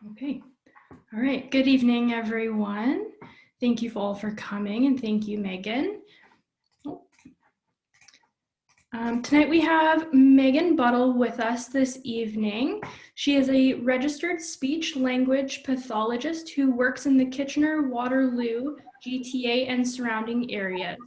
Okay. All right. Good evening, everyone. Thank you all for coming, and thank you, Megan. Tonight we have Meagan Buttle with us this evening. She is a registered speech-language pathologist who works in the Kitchener-Waterloo, GTA, and surrounding areas.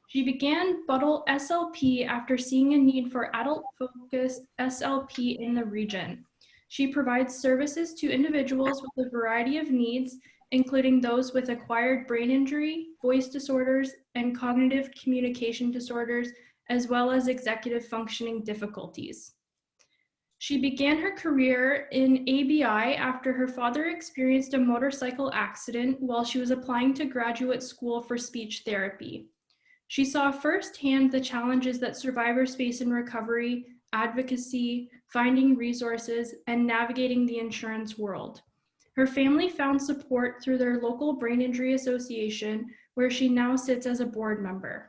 She began Buttle SLP after seeing a need for adult-focused SLP in the region. She provides services to individuals with a variety of needs, including those with acquired brain injury, voice disorders, and cognitive communication disorders, as well as executive functioning difficulties. She began her career in ABI after her father experienced a motorcycle accident while she was applying to graduate school for speech therapy. She saw firsthand the challenges that survivors face in recovery, advocacy, finding resources, and navigating the insurance world. Her family found support through their local brain injury association, where she now sits as a board member.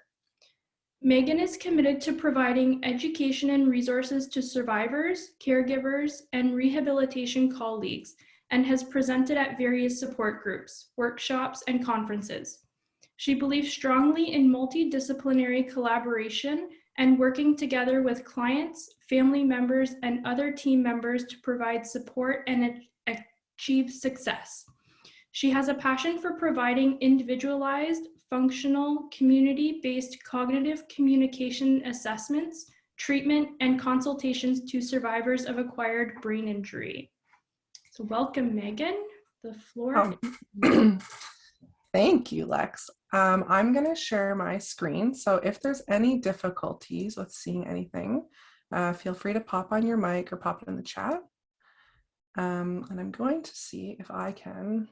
Meagan is committed to providing education and resources to survivors, caregivers, and rehabilitation colleagues, and has presented at various support groups, workshops, and conferences. She believes strongly in multidisciplinary collaboration and working together with clients, family members, and other team members to provide support and achieve success. She has a passion for providing individualized, functional, community-based cognitive communication assessments, treatment, and consultations to survivors of acquired brain injury. So welcome, Meagan. The floor. Thank you, Lex. I'm going to share my screen. So if there's any difficulties with seeing anything, feel free to pop on your mic or pop it in the chat. And I'm going to see if I can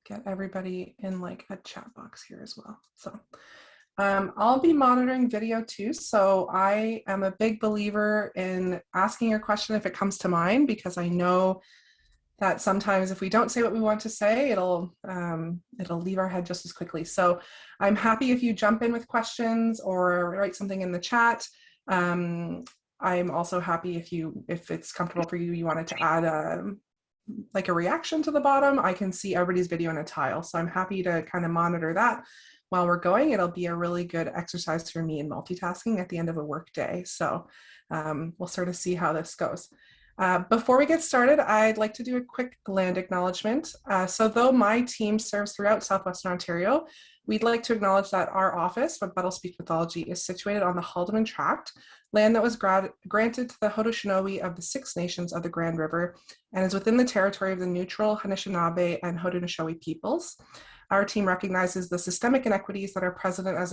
get everybody in like a chat box here as well. So I'll be monitoring video too. So I am a big believer in asking your question if it comes to mind, because I know that sometimes if we don't say what we want to say, it'll leave our head just as quickly. So I'm happy if you jump in with questions or write something in the chat. I'm also happy if it's comfortable for you, you wanted to add like a reaction to the bottom. I can see everybody's video in a tile, so I'm happy to kind of monitor that while we're going. It'll be a really good exercise for me in multitasking at the end of a work day. So we'll sort of see how this goes. Before we get started, I'd like to do a quick land acknowledgement. So though my team serves throughout Southwestern Ontario, we'd like to acknowledge that our office for Buttle Speech Pathology is situated on the Haldeman Tract, land that was granted to the Haudenosaunee of the Six Nations of the Grand River and is within the territory of the neutral Anishinaabe and Haudenosaunee peoples. Our team recognizes the systemic inequities that are present as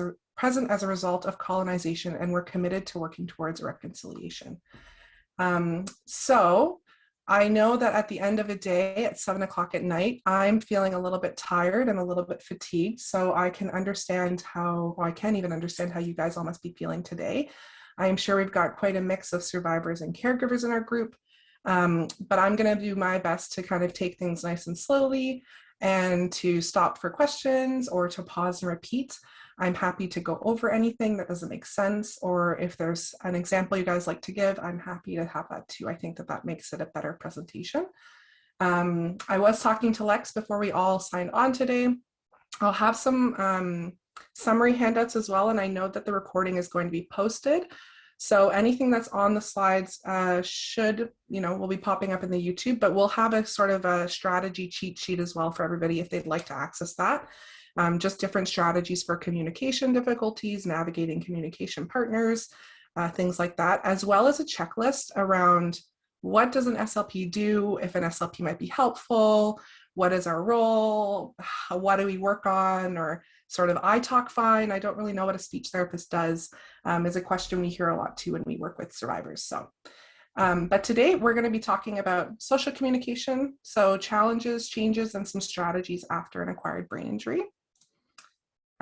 a result of colonization, and we're committed to working towards reconciliation. So I know that at the end of a day at 7 o'clock at night, I'm feeling a little bit tired and a little bit fatigued. So I can understand I can't even understand how you guys all must be feeling today. I'm sure we've got quite a mix of survivors and caregivers in our group, but I'm going to do my best to kind of take things nice and slowly and to stop for questions or to pause and repeat. I'm happy to go over anything that doesn't make sense, or if there's an example you guys like to give, I'm happy to have that too. I think that makes it a better presentation. I was talking to Lex before we all signed on today. I'll have some summary handouts as well, and I know that the recording is going to be posted. So anything that's on the slides will be popping up in the YouTube, but we'll have a sort of a strategy cheat sheet as well for everybody if they'd like to access that. Just different strategies for communication difficulties, navigating communication partners, things like that, as well as a checklist around what does an SLP do, if an SLP might be helpful, what is our role, what do we work on, or sort of I talk fine, I don't really know what a speech therapist does, is a question we hear a lot too when we work with survivors. So, but today we're going to be talking about social communication, so challenges, changes, and some strategies after an acquired brain injury.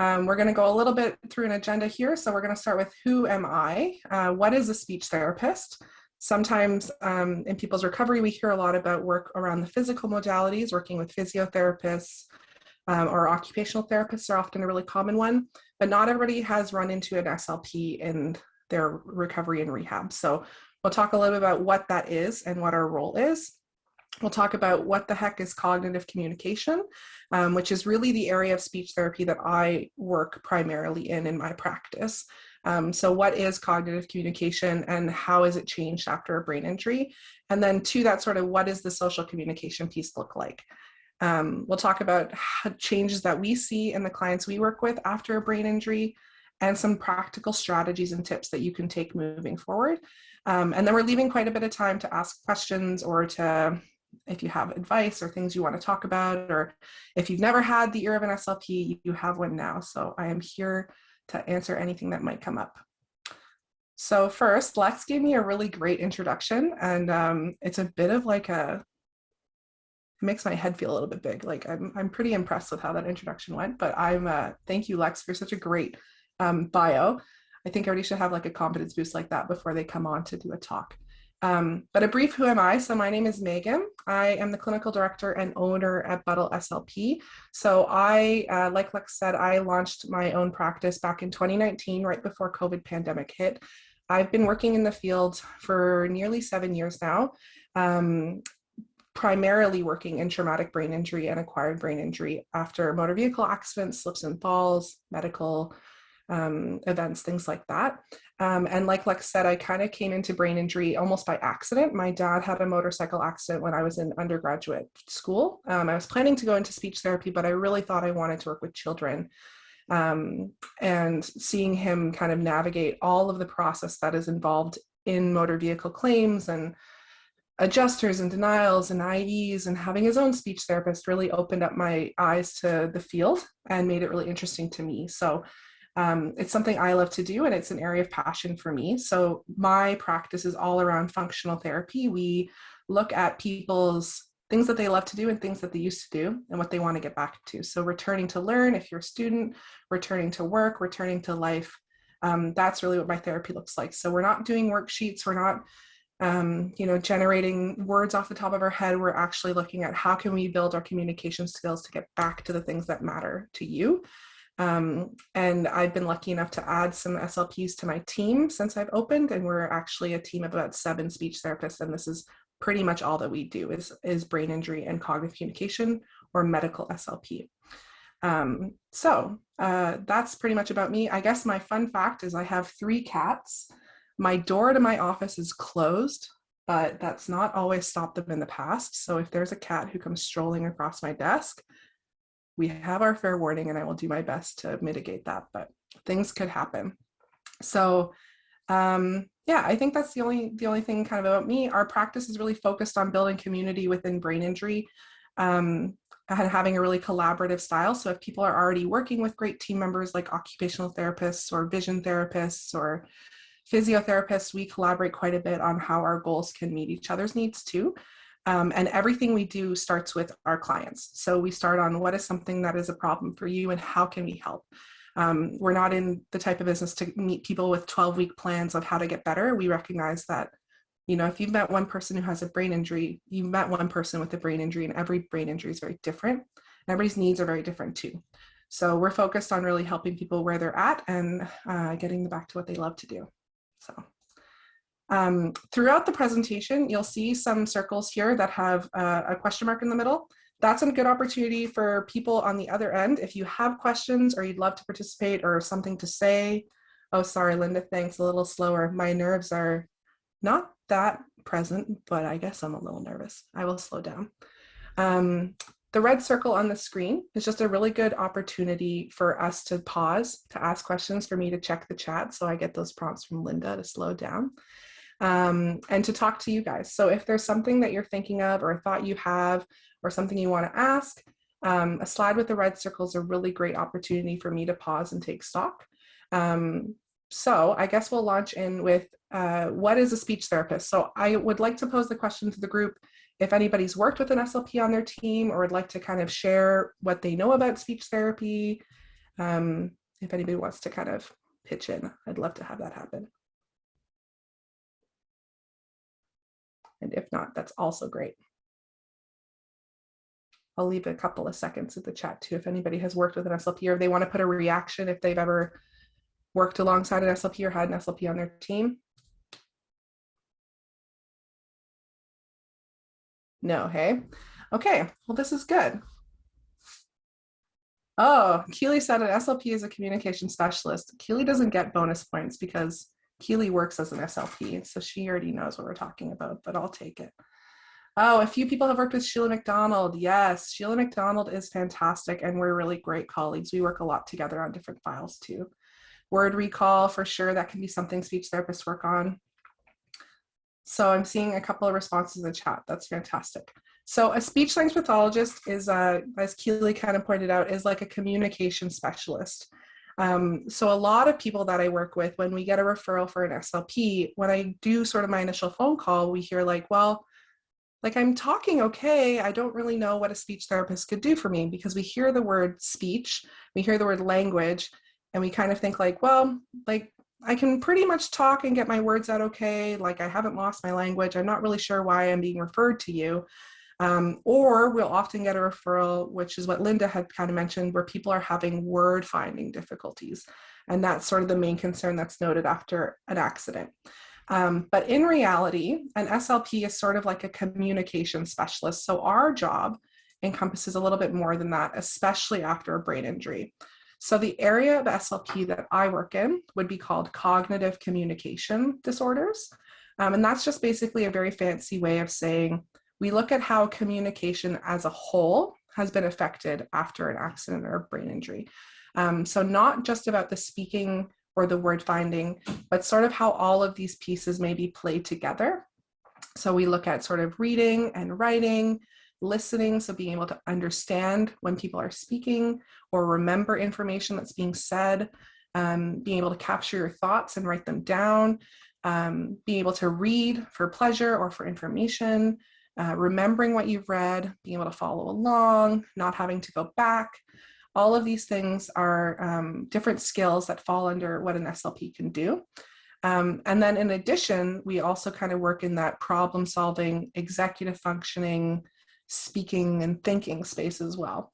We're going to go a little bit through an agenda here. So we're going to start with who am I? What is a speech therapist? Sometimes in people's recovery, we hear a lot about work around the physical modalities, working with physiotherapists or occupational therapists are often a really common one, but not everybody has run into an SLP in their recovery and rehab. So we'll talk a little bit about what that is and what our role is. We'll talk about what the heck is cognitive communication, which is really the area of speech therapy that I work primarily in my practice. So what is cognitive communication and how is it changed after a brain injury? And then to that sort of what does the social communication piece look like? We'll talk about changes that we see in the clients we work with after a brain injury and some practical strategies and tips that you can take moving forward. And then we're leaving quite a bit of time to ask questions or to, if you have advice or things you want to talk about, or if you've never had the ear of an SLP, you have one now. So I am here to answer anything that might come up. So first, Lex gave me a really great introduction, and it's a bit of like it makes my head feel a little bit big. Like I'm pretty impressed with how that introduction went, but thank you, Lex, for such a great bio. I think everybody should have like a confidence boost like that before they come on to do a talk. But a brief who am I? So my name is Meagan. I am the clinical director and owner at Buttle SLP. So like Lex said, I launched my own practice back in 2019, right before COVID pandemic hit. I've been working in the field for nearly 7 years now, primarily working in traumatic brain injury and acquired brain injury after motor vehicle accidents, slips and falls, medical events, things like that. And like Lex said, I kind of came into brain injury almost by accident. My dad had a motorcycle accident when I was in undergraduate school. I was planning to go into speech therapy, but I really thought I wanted to work with children. And seeing him kind of navigate all of the process that is involved in motor vehicle claims and adjusters and denials and IEs and having his own speech therapist really opened up my eyes to the field and made it really interesting to me. So it's something I love to do, and it's an area of passion for me. So my practice is all around functional therapy. We look at people's things that they love to do and things that they used to do and what they want to get back to. So returning to learn, if you're a student, returning to work, returning to life, that's really what my therapy looks like. So we're not doing worksheets. We're not generating words off the top of our head. We're actually looking at how can we build our communication skills to get back to the things that matter to you. And I've been lucky enough to add some SLPs to my team since I've opened, and we're actually a team of about 7 speech therapists, and this is pretty much all that we do is brain injury and cognitive communication or medical SLP. So that's pretty much about me. I guess my fun fact is I have 3 cats. My door to my office is closed, but that's not always stopped them in the past. So if there's a cat who comes strolling across my desk, we have our fair warning, and I will do my best to mitigate that, but things could happen. So yeah, I think that's the only thing kind of about me. Our practice is really focused on building community within brain injury and having a really collaborative style. So if people are already working with great team members like occupational therapists or vision therapists or physiotherapists, we collaborate quite a bit on how our goals can meet each other's needs too. And everything we do starts with our clients. So we start on what is something that is a problem for you and how can we help? We're not in the type of business to meet people with 12-week plans of how to get better. We recognize that, if you've met one person who has a brain injury, you've met one person with a brain injury, and every brain injury is very different. And everybody's needs are very different too. So we're focused on really helping people where they're at and getting them back to what they love to do. So. Throughout the presentation, you'll see some circles here that have a question mark in the middle. That's a good opportunity for people on the other end. If you have questions or you'd love to participate or something to say. Oh, sorry, Linda, thanks, a little slower. My nerves are not that present, but I guess I'm a little nervous. I will slow down. The red circle on the screen is just a really good opportunity for us to pause, to ask questions, for me to check the chat. So I get those prompts from Linda to slow down. And to talk to you guys. So if there's something that you're thinking of or a thought you have or something you want to ask, a slide with the red circle is a really great opportunity for me to pause and take stock. So I guess we'll launch in with what is a speech therapist? So I would like to pose the question to the group. If anybody's worked with an SLP on their team or would like to kind of share what they know about speech therapy, if anybody wants to kind of pitch in, I'd love to have that happen. And if not, that's also great. I'll leave a couple of seconds in the chat too if anybody has worked with an SLP or they want to put a reaction if they've ever worked alongside an SLP or had an SLP on their team. No, hey? Okay, well, this is good. Oh, Keely said an SLP is a communication specialist. Keely doesn't get bonus points because Keely works as an SLP, so she already knows what we're talking about, but I'll take it. Oh, a few people have worked with Sheila McDonald. Yes, Sheila McDonald is fantastic, and we're really great colleagues. We work a lot together on different files too. Word recall, for sure, that can be something speech therapists work on. So I'm seeing a couple of responses in the chat. That's fantastic. So a speech-language pathologist is, as Keely kind of pointed out, is like a communication specialist. So a lot of people that I work with, when we get a referral for an SLP, when I do sort of my initial phone call, we hear like, well, like I'm talking okay, I don't really know what a speech therapist could do for me, because we hear the word speech, we hear the word language, and we kind of think like, well, like I can pretty much talk and get my words out okay, like I haven't lost my language, I'm not really sure why I'm being referred to you. Or we'll often get a referral, which is what Linda had kind of mentioned, where people are having word finding difficulties. And that's sort of the main concern that's noted after an accident. But in reality, an SLP is sort of like a communication specialist. So our job encompasses a little bit more than that, especially after a brain injury. So the area of SLP that I work in would be called cognitive communication disorders. And that's just basically a very fancy way of saying we look at how communication as a whole has been affected after an accident or a brain injury. So not just about the speaking or the word finding, but sort of how all of these pieces maybe play together. So we look at sort of reading and writing, listening, so being able to understand when people are speaking or remember information that's being said, being able to capture your thoughts and write them down, being able to read for pleasure or for information, remembering what you've read, being able to follow along, not having to go back. All of these things are different skills that fall under what an SLP can do. And then in addition, we also kind of work in that problem solving, executive functioning, speaking and thinking space as well.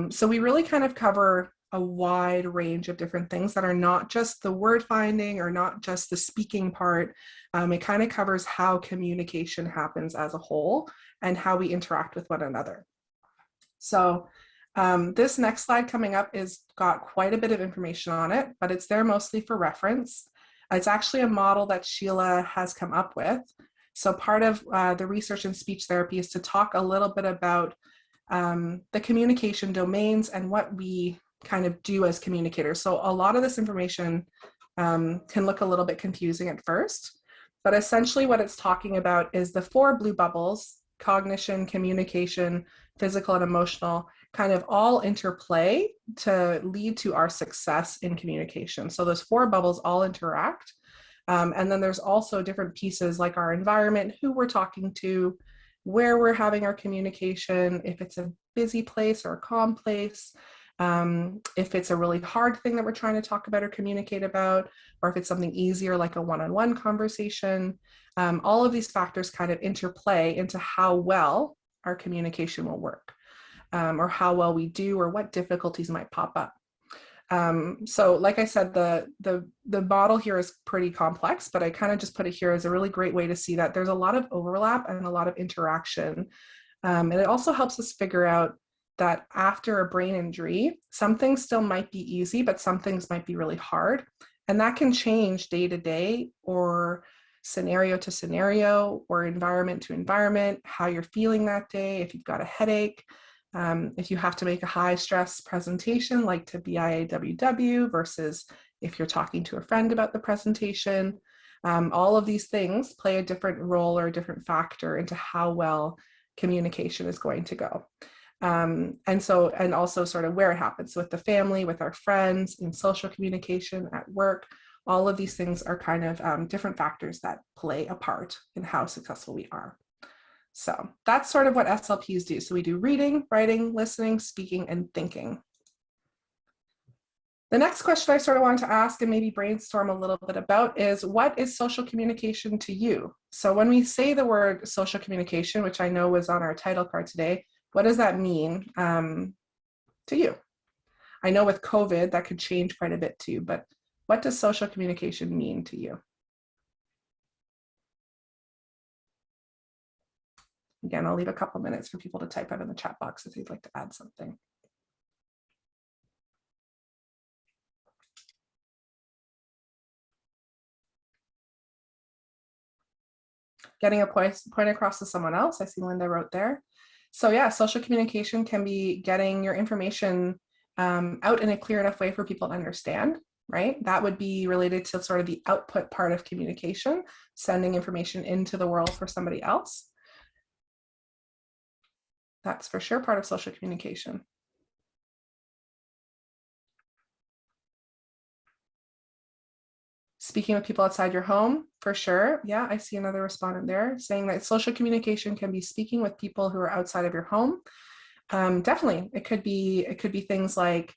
So we really kind of cover a wide range of different things that are not just the word finding or not just the speaking part. It kind of covers how communication happens as a whole and how we interact with one another. So this next slide coming up is got quite a bit of information on it, but it's there mostly for reference. It's actually a model that Sheila has come up with. So part of the research in speech therapy is to talk a little bit about the communication domains and what we kind of do as communicators. So a lot of this information can look a little bit confusing at first, but essentially what it's talking about is the 4 blue bubbles: cognition, communication, physical and emotional, kind of all interplay to lead to our success in communication. So those 4 bubbles all interact. And then there's also different pieces like our environment, who we're talking to, where we're having our communication, if it's a busy place or a calm place, if it's a really hard thing that we're trying to talk about or communicate about, or if it's something easier like a one-on-one conversation. All of these factors kind of interplay into how well our communication will work, or how well we do, or what difficulties might pop up. So like I said, the model here is pretty complex, but I kind of just put it here as a really great way to see that there's a lot of overlap and a lot of interaction. And it also helps us figure out that after a brain injury, some things still might be easy, but some things might be really hard. And that can change day to day, or scenario to scenario, or environment to environment, how you're feeling that day, if you've got a headache, if you have to make a high stress presentation like to BIAWW versus if you're talking to a friend about the presentation. All of these things play a different role or a different factor into how well communication is going to go. And also sort of where it happens. So with the family, with our friends, in social communication, at work, all of these things are kind of different factors that play a part in how successful we are. So that's sort of what SLPs do. So we do reading, writing, listening, speaking, and thinking. The next question I sort of wanted to ask and maybe brainstorm a little bit about is, what is social communication to you? So when we say the word social communication, which I know was on our title card today, what does that mean to you? I know with COVID that could change quite a bit too, but what does social communication mean to you? Again, I'll leave a couple minutes for people to type out in the chat box if they'd like to add something. Getting a point across to someone else. I see Linda wrote there. So yeah, social communication can be getting your information out in a clear enough way for people to understand, right? That would be related to sort of the output part of communication, sending information into the world for somebody else. That's for sure part of social communication. Speaking with people outside your home, for sure. Yeah, I see another respondent there saying that social communication can be speaking with people who are outside of your home. Definitely, it could be things like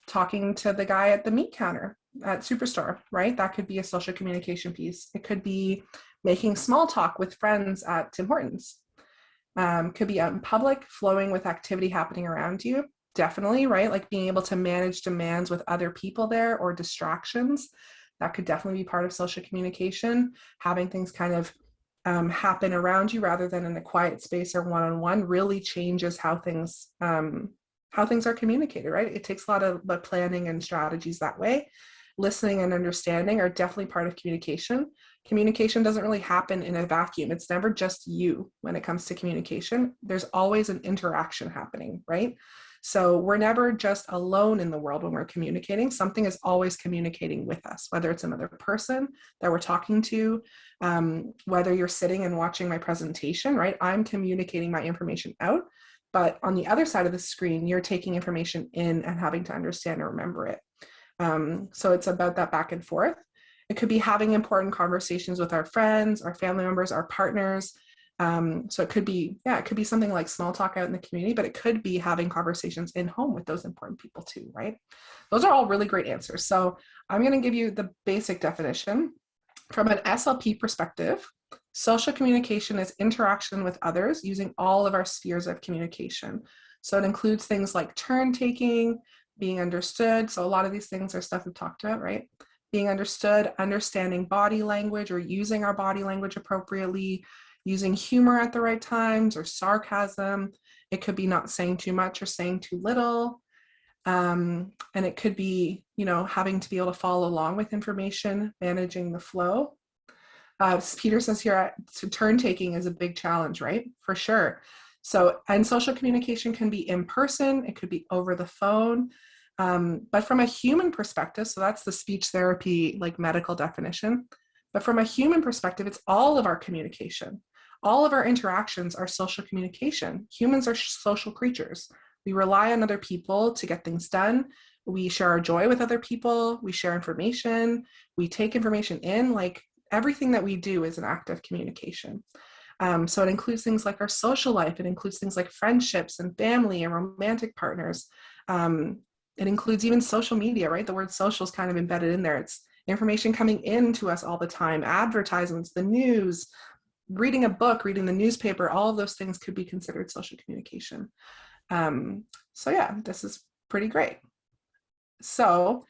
talking to the guy at the meat counter at Superstore, right? That could be a social communication piece. It could be making small talk with friends at Tim Hortons. Could be out in public, flowing with activity happening around you. Definitely, right? Like being able to manage demands with other people there or distractions. That could definitely be part of social communication, having things kind of happen around you rather than in a quiet space or one-on-one really changes how things are communicated, right? It takes a lot of planning and strategies that way. Listening and understanding are definitely part of communication. Communication doesn't really happen in a vacuum. It's never just you when it comes to communication. There's always an interaction happening, right? So we're never just alone in the world when we're communicating. Something is always communicating with us, whether it's another person that we're talking to, whether you're sitting and watching my presentation, right? I'm communicating my information out, but on the other side of the screen, you're taking information in and having to understand and remember it. So it's about that back and forth. It could be having important conversations with our friends, our family members, our partners. So it could be something like small talk out in the community, but it could be having conversations in home with those important people too, right? Those are all really great answers. So I'm going to give you the basic definition. From an SLP perspective, social communication is interaction with others using all of our spheres of communication. So it includes things like turn taking, being understood. So a lot of these things are stuff we've talked about, right? Being understood, understanding body language or using our body language appropriately, using humor at the right times or sarcasm. It could be not saying too much or saying too little. And it could be, having to be able to follow along with information, managing the flow. Peter says here, turn taking is a big challenge, right? For sure. So, and social communication can be in person, it could be over the phone. But from a human perspective, so that's the speech therapy, like medical definition. But from a human perspective, it's all of our communication. All of our interactions are social communication. Humans are social creatures. We rely on other people to get things done. We share our joy with other people. We share information. We take information in. Like everything that we do is an act of communication. So it includes things like our social life. It includes things like friendships and family and romantic partners. It includes even social media, right? The word social is kind of embedded in there. It's information coming into us all the time, advertisements, the news, reading a book, reading the newspaper, all of those things could be considered social communication. So yeah, this is pretty great. So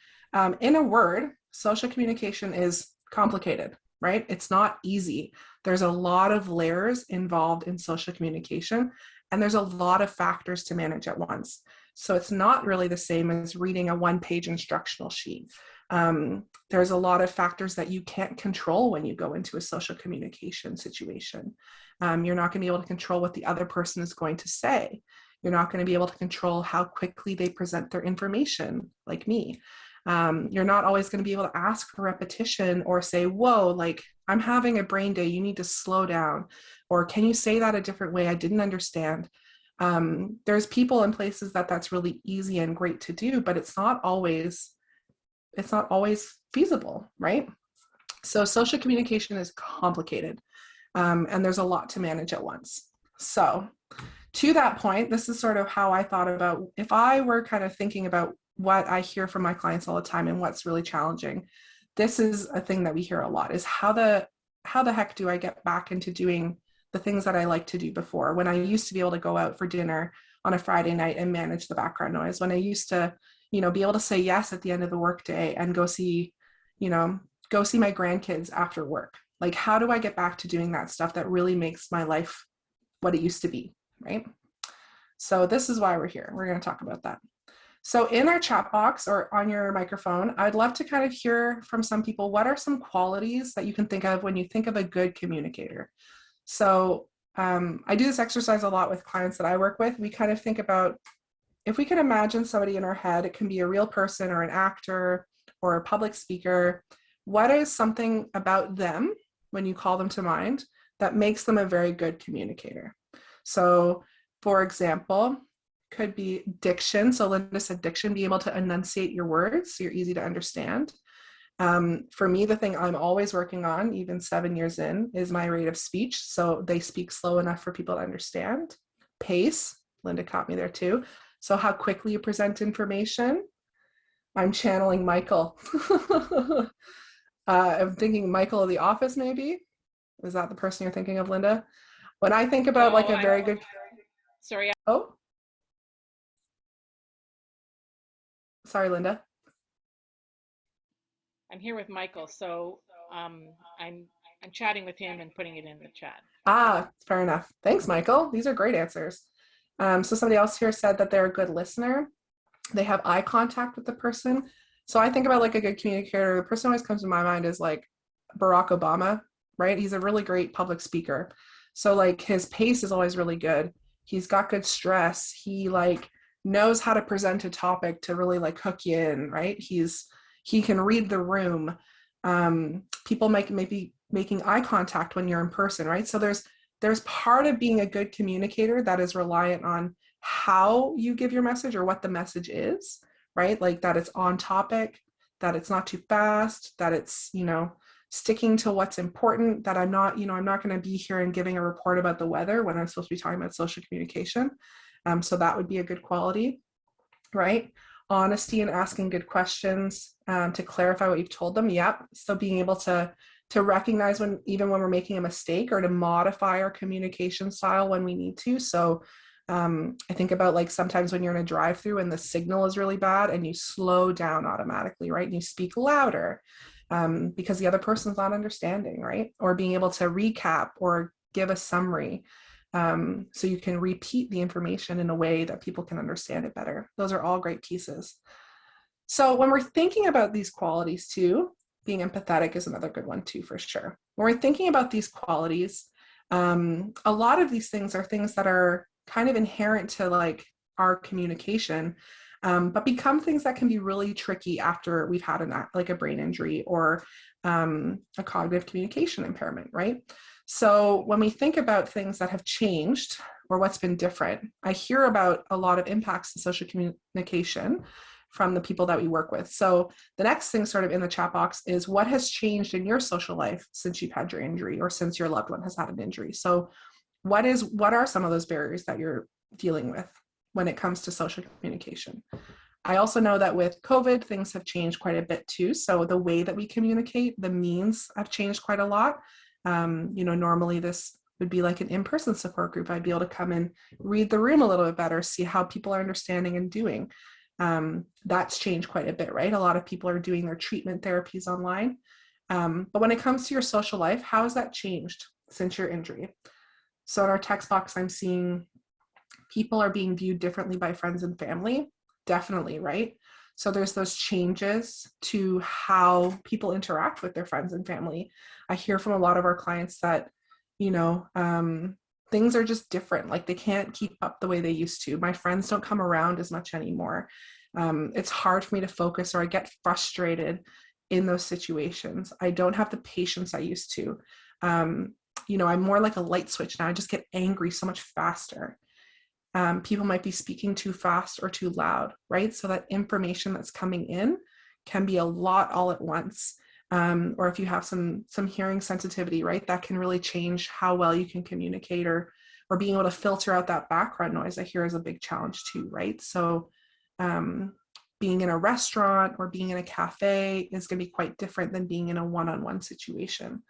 in a word, social communication is complicated, right? It's not easy. There's a lot of layers involved in social communication, and there's a lot of factors to manage at once. So it's not really the same as reading a one-page instructional sheet. There's a lot of factors that you can't control when you go into a social communication situation. You're not going to be able to control what the other person is going to say. You're not going to be able to control how quickly they present their information, like me. You're not always going to be able to ask for repetition or say, whoa, like I'm having a brain day, you need to slow down. Or can you say that a different way? I didn't understand. There's people and places that's really easy and great to do, but it's not always feasible, right? So social communication is complicated, and there's a lot to manage at once. So to that point, this is sort of how I thought about, if I were kind of thinking about what I hear from my clients all the time and what's really challenging, this is a thing that we hear a lot, is how the heck do I get back into doing the things that I like to do before, when I used to be able to go out for dinner on a Friday night and manage the background noise, when I used to, be able to say yes at the end of the workday and go see my grandkids after work. Like, how do I get back to doing that stuff that really makes my life what it used to be, right? So this is why we're here. We're going to talk about that. So in our chat box or on your microphone, I'd love to kind of hear from some people, what are some qualities that you can think of when you think of a good communicator? So I do this exercise a lot with clients that I work with. We kind of think about, if we can imagine somebody in our head, it can be a real person or an actor or a public speaker. What is something about them when you call them to mind that makes them a very good communicator? So for example, could be diction. So Linda said diction, be able to enunciate your words so you're easy to understand. For me, the thing I'm always working on, even 7 years in, is my rate of speech. So they speak slow enough for people to understand. Pace, Linda caught me there too. So how quickly you present information. I'm channeling Michael. I'm thinking Michael of The Office, maybe. Is that the person you're thinking of, Linda? When I think about like a very good... Sorry. Oh. Sorry, Linda. I'm here with Michael, so I'm chatting with him and putting it in the chat. Ah, fair enough. Thanks, Michael. These are great answers. So somebody else here said that they're a good listener. They have eye contact with the person. So I think about like a good communicator. The person who always comes to my mind is like Barack Obama, right? He's a really great public speaker. So like his pace is always really good. He's got good stress. He like knows how to present a topic to really like hook you in, right? He can read the room. People maybe making eye contact when you're in person, right? So there's part of being a good communicator that is reliant on how you give your message or what the message is, right? Like that it's on topic, that it's not too fast, that it's, sticking to what's important, that I'm not going to be here and giving a report about the weather when I'm supposed to be talking about social communication. So that would be a good quality, right? Honesty and asking good questions to clarify what you've told them. Yep. So being able to recognize even when we're making a mistake, or to modify our communication style when we need to. So I think about like sometimes when you're in a drive-through and the signal is really bad and you slow down automatically, right? And you speak louder because the other person's not understanding, right? Or being able to recap or give a summary. So you can repeat the information in a way that people can understand it better. Those are all great pieces. So when we're thinking about these qualities too, being empathetic is another good one too, for sure. When we're thinking about these qualities, a lot of these things are things that are kind of inherent to like our communication, but become things that can be really tricky after we've had a brain injury or a cognitive communication impairment, right? So when we think about things that have changed or what's been different, I hear about a lot of impacts to social communication from the people that we work with. So the next thing sort of in the chat box is, what has changed in your social life since you've had your injury or since your loved one has had an injury? So what are some of those barriers that you're dealing with when it comes to social communication? I also know that with COVID, things have changed quite a bit too. So the way that we communicate, the means have changed quite a lot. Normally this would be like an in-person support group. I'd be able to come and read the room a little bit better, see how people are understanding and doing. That's changed quite a bit, right? A lot of people are doing their treatment therapies online. But when it comes to your social life, how has that changed since your injury? So in our text box, I'm seeing people are being viewed differently by friends and family. Definitely, right? So there's those changes to how people interact with their friends and family. I hear from a lot of our clients that, things are just different. Like they can't keep up the way they used to. My friends don't come around as much anymore. It's hard for me to focus, or I get frustrated in those situations. I don't have the patience I used to. I'm more like a light switch now. I just get angry so much faster. People might be speaking too fast or too loud, right? So that information that's coming in can be a lot all at once. Or if you have some hearing sensitivity, right, that can really change how well you can communicate, or being able to filter out that background noise, I hear is a big challenge too, right? So being in a restaurant or being in a cafe is going to be quite different than being in a one-on-one situation.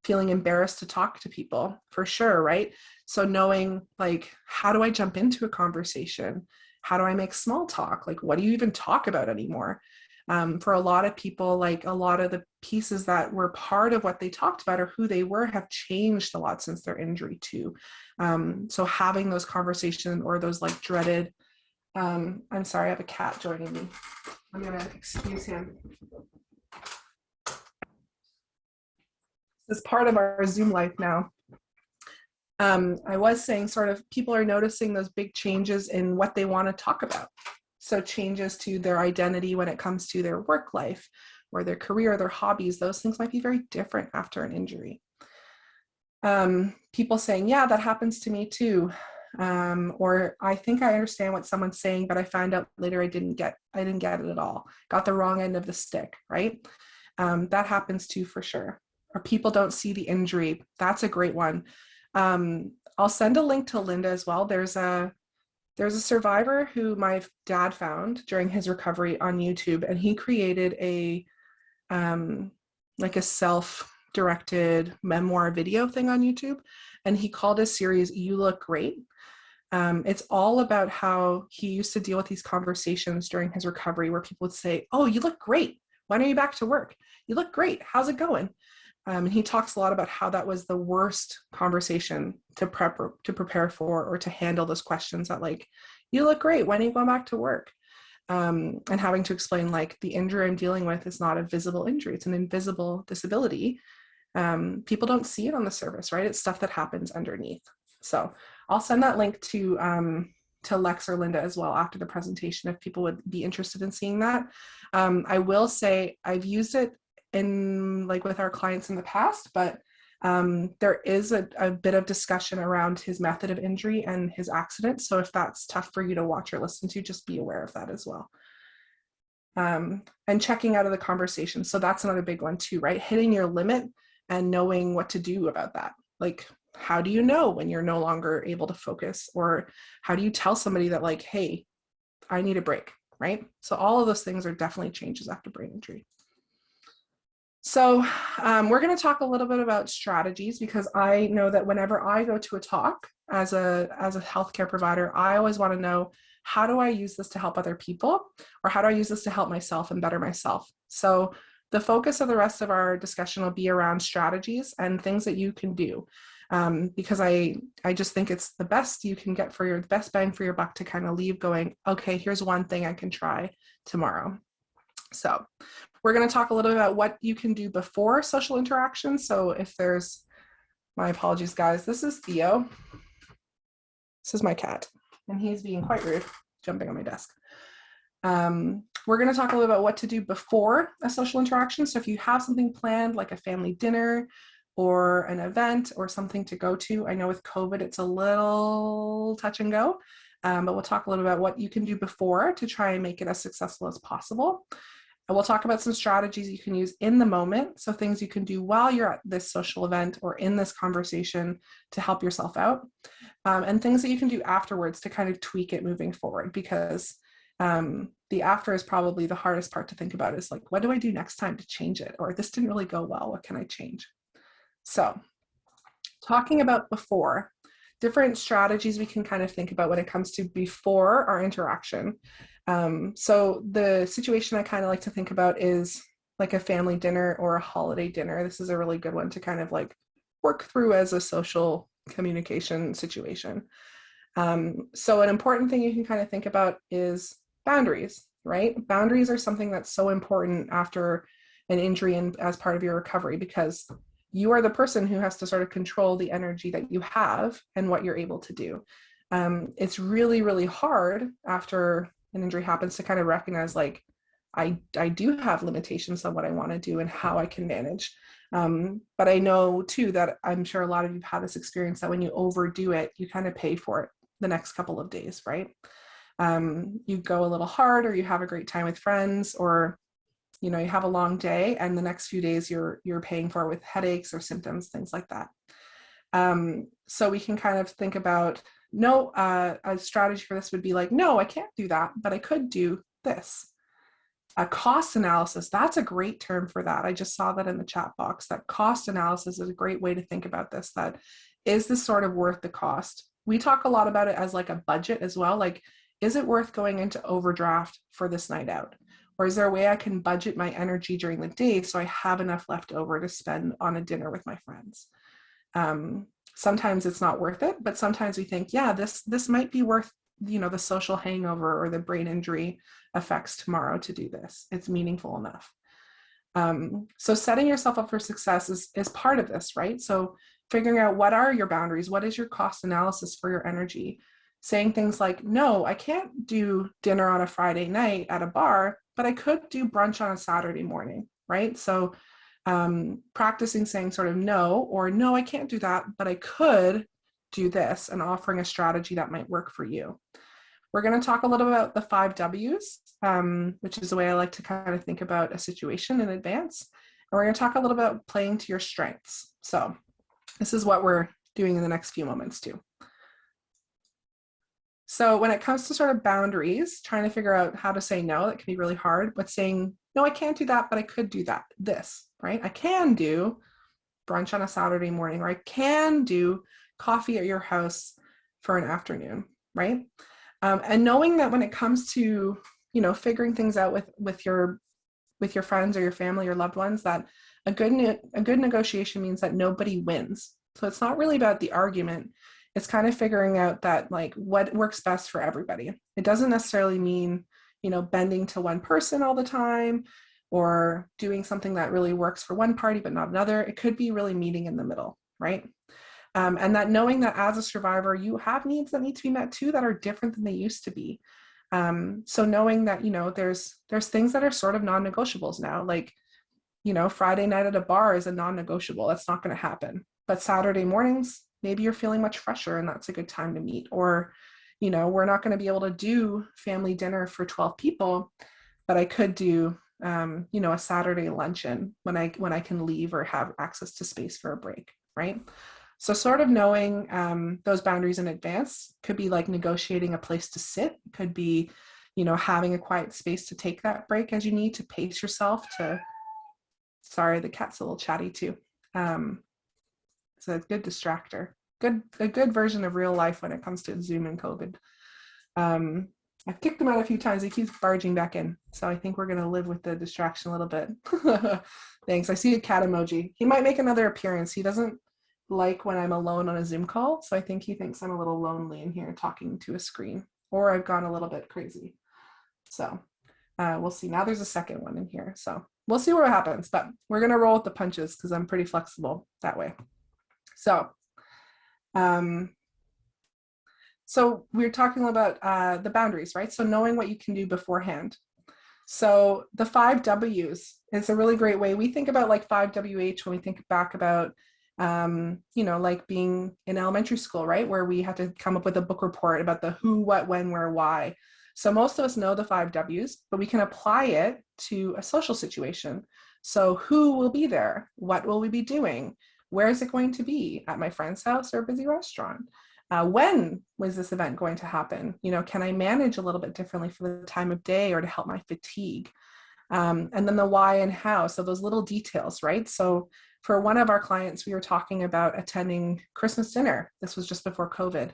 Feeling embarrassed to talk to people, for sure, right? So knowing, like, how do I jump into a conversation? How do I make small talk? Like, what do you even talk about anymore? For a lot of people, like a lot of the pieces that were part of what they talked about or who they were have changed a lot since their injury too. So having those conversations or those like dreaded, I'm sorry, I have a cat joining me. I'm gonna excuse him. This is part of our Zoom life now. I was saying sort of people are noticing those big changes in what they want to talk about. So changes to their identity when it comes to their work life or their career, their hobbies, those things might be very different after an injury. People saying, yeah, that happens to me too. Or I think I understand what someone's saying, but I found out later I didn't get it at all. Got the wrong end of the stick, right? That happens too for sure. Or people don't see the injury. That's a great one. I'll send a link to Linda as well. There's a survivor who my dad found during his recovery on YouTube, and he created a like a self-directed memoir video thing on YouTube, and he called his series "You Look Great." It's all about how he used to deal with these conversations during his recovery where people would say, "Oh, you look great. When are you back to work? You look great. How's it going?" And he talks a lot about how that was the worst conversation to prepare for or to handle those questions that like, you look great, when are you going back to work? And having to explain like the injury I'm dealing with is not a visible injury, it's an invisible disability. People don't see it on the surface, right? It's stuff that happens underneath. So I'll send that link to Lex or Linda as well after the presentation if people would be interested in seeing that. I will say I've used it in like with our clients in the past, but there is a bit of discussion around his method of injury and his accident. So if that's tough for you to watch or listen to, just be aware of that as well. And checking out of the conversation. So that's another big one too, right? Hitting your limit and knowing what to do about that. Like, how do you know when you're no longer able to focus? Or how do you tell somebody that like, hey, I need a break, right? So all of those things are definitely changes after brain injury. So we're going to talk a little bit about strategies, because I know that whenever I go to a talk as a healthcare provider, I always want to know, how do I use this to help other people? Or how do I use this to help myself and better myself? So the focus of the rest of our discussion will be around strategies and things that you can do. Because I just think it's the best you can get for the best bang for your buck to kind of leave going, okay, here's one thing I can try tomorrow. So we're going to talk a little bit about what you can do before social interaction. So if there's, my apologies guys, this is Theo. This is my cat, and he's being quite rude, jumping on my desk. We're going to talk a little about what to do before a social interaction. So if you have something planned, like a family dinner or an event or something to go to, I know with COVID, it's a little touch and go, but we'll talk a little about what you can do before to try and make it as successful as possible. And we'll talk about some strategies you can use in the moment. So things you can do while you're at this social event or in this conversation to help yourself out. And things that you can do afterwards to kind of tweak it moving forward, because the after is probably the hardest part to think about, is like, what do I do next time to change it? Or this didn't really go well, what can I change? So talking about before, different strategies we can kind of think about when it comes to before our interaction. So the situation I kind of like to think about is like a family dinner or a holiday dinner. This is a really good one to kind of like work through as a social communication situation. So an important thing you can kind of think about is boundaries, right? Boundaries are something that's so important after an injury and as part of your recovery, because you are the person who has to sort of control the energy that you have and what you're able to do. It's really, really hard after an injury happens to kind of recognize, like, I do have limitations on what I want to do and how I can manage. But I know too that I'm sure a lot of you've had this experience that when you overdo it, you kind of pay for it the next couple of days, right? You go a little hard, or you have a great time with friends, or you have a long day, and the next few days you're paying for it with headaches or symptoms, things like that. So we can kind of think about, a strategy for this would be like, no, I can't do that, but I could do this. A cost analysis, that's a great term for that. I just saw that in the chat box, that cost analysis is a great way to think about this, that is this sort of worth the cost? We talk a lot about it as like a budget as well. Like, is it worth going into overdraft for this night out? Or is there a way I can budget my energy during the day so I have enough left over to spend on a dinner with my friends? Sometimes it's not worth it, but sometimes we think, yeah, this might be worth, the social hangover or the brain injury effects tomorrow to do this. It's meaningful enough. So setting yourself up for success is part of this, right? So figuring out what are your boundaries, what is your cost analysis for your energy, saying things like, no, I can't do dinner on a Friday night at a bar, but I could do brunch on a Saturday morning, right? So practicing saying sort of no, or no, I can't do that, but I could do this, and offering a strategy that might work for you. We're going to talk a little about the 5 W's, which is the way I like to kind of think about a situation in advance. And we're going to talk a little about playing to your strengths. So this is what we're doing in the next few moments too. So when it comes to sort of boundaries, trying to figure out how to say no, that can be really hard, but saying, no, I can't do that, but I could do that, this, right? I can do brunch on a Saturday morning, or I can do coffee at your house for an afternoon, right? And knowing that when it comes to, figuring things out with your friends or your family or loved ones, that a good negotiation means that nobody wins. So it's not really about the argument. It's kind of figuring out that, like, what works best for everybody. It doesn't necessarily mean, bending to one person all the time, or doing something that really works for one party but not another. It could be really meeting in the middle, right? And that knowing that as a survivor, you have needs that need to be met too that are different than they used to be. So knowing that, there's things that are sort of non-negotiables now, like, Friday night at a bar is a non-negotiable. That's not going to happen. But Saturday mornings, maybe you're feeling much fresher and that's a good time to meet. Or, we're not going to be able to do family dinner for 12 people, but I could do, a Saturday luncheon when I can leave or have access to space for a break, right? So sort of knowing those boundaries in advance could be like negotiating a place to sit, could be, having a quiet space to take that break as you need to pace yourself to, sorry, the cat's a little chatty too. It's a good distractor, a good version of real life when it comes to Zoom and COVID. I've kicked him out a few times. He keeps barging back in. So I think we're going to live with the distraction a little bit. Thanks. I see a cat emoji. He might make another appearance. He doesn't like when I'm alone on a Zoom call. So I think he thinks I'm a little lonely in here talking to a screen, or I've gone a little bit crazy. So we'll see. Now there's a second one in here. So we'll see what happens, but we're going to roll with the punches because I'm pretty flexible that way. So, so we're talking about the boundaries, right? So knowing what you can do beforehand. So the 5 W's is a really great way. We think about like 5WH when we think back about like being in elementary school, right? Where we had to come up with a book report about the who, what, when, where, why. So most of us know the 5 W's, but we can apply it to a social situation. So who will be there? What will we be doing? Where is it going to be? At my friend's house or a busy restaurant? When was this event going to happen? Can I manage a little bit differently for the time of day or to help my fatigue? And then the why and how. So those little details, right? So for one of our clients, we were talking about attending Christmas dinner. This was just before COVID.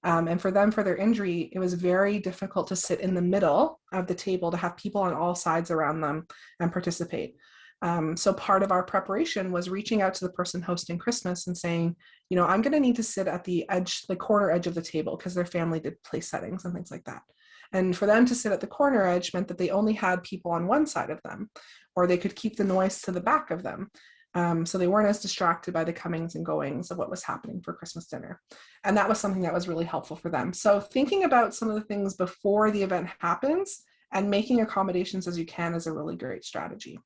And for them, for their injury, it was very difficult to sit in the middle of the table, to have people on all sides around them and participate. So part of our preparation was reaching out to the person hosting Christmas and saying, I'm going to need to sit at the edge, the corner edge of the table, because their family did place settings and things like that. And for them to sit at the corner edge meant that they only had people on one side of them, or they could keep the noise to the back of them. So they weren't as distracted by the comings and goings of what was happening for Christmas dinner. And that was something that was really helpful for them. So thinking about some of the things before the event happens and making accommodations as you can is a really great strategy.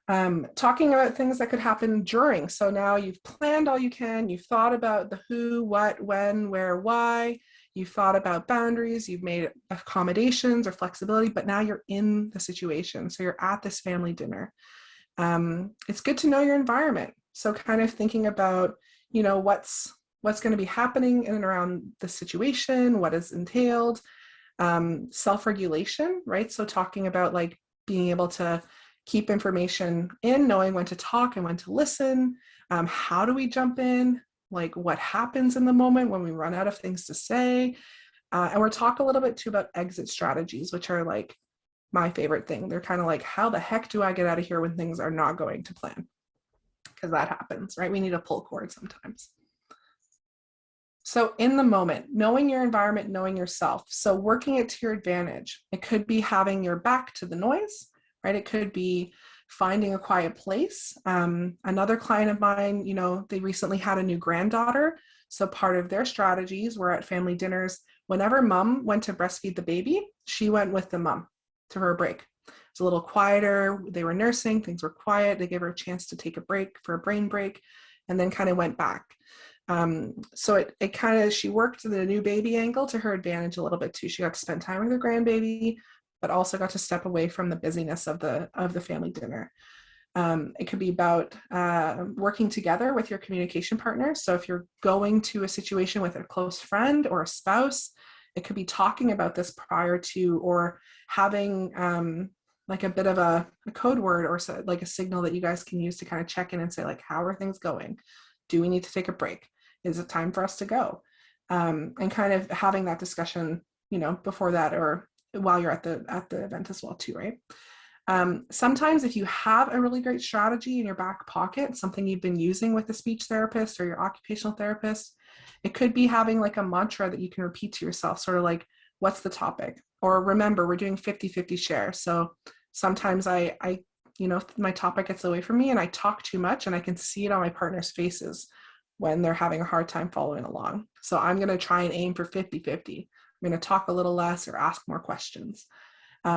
Talking about things that could happen during. So now you've planned all you can, you've thought about the who, what, when, where, why, you've thought about boundaries, you've made accommodations or flexibility, but now you're in the situation. So you're at this family dinner. It's good to know your environment. So kind of thinking about, what's going to be happening in and around the situation, what is entailed, self-regulation, right? So talking about like being able to keep information in, knowing when to talk and when to listen. How do we jump in? Like what happens in the moment when we run out of things to say? And we'll talk a little bit too about exit strategies, which are like my favorite thing. They're kind of like, how the heck do I get out of here when things are not going to plan? Because that happens, right? We need a pull cord sometimes. So in the moment, knowing your environment, knowing yourself. So working it to your advantage. It could be having your back to the noise, right? It could be finding a quiet place. Another client of mine, you know, they recently had a new granddaughter. So part of their strategies were at family dinners. Whenever mom went to breastfeed the baby, she went with the mom to her break. It's a little quieter. They were nursing, things were quiet. They gave her a chance to take a break for a brain break and then kind of went back. So it kind of, she worked the new baby angle to her advantage a little bit too. She got to spend time with her grandbaby, but also got to step away from the busyness of the family dinner. It could be about working together with your communication partner. So if you're going to a situation with a close friend or a spouse, it could be talking about this prior to, or having like a bit of a code word or so, like a signal that you guys can use to kind of check in and say, like, how are things going? Do we need to take a break? Is it time for us to go? And kind of having that discussion, you know, before that or while you're at the event as well too, right? Sometimes if you have a really great strategy in your back pocket, something you've been using with a speech therapist or your occupational therapist, it could be having like a mantra that you can repeat to yourself, sort of like, what's the topic? Or remember, we're doing 50-50 share. So sometimes I, you know, my topic gets away from me and I talk too much and I can see it on my partner's faces when they're having a hard time following along. So I'm going to try and aim for 50-50. I'm going to talk a little less or ask more questions.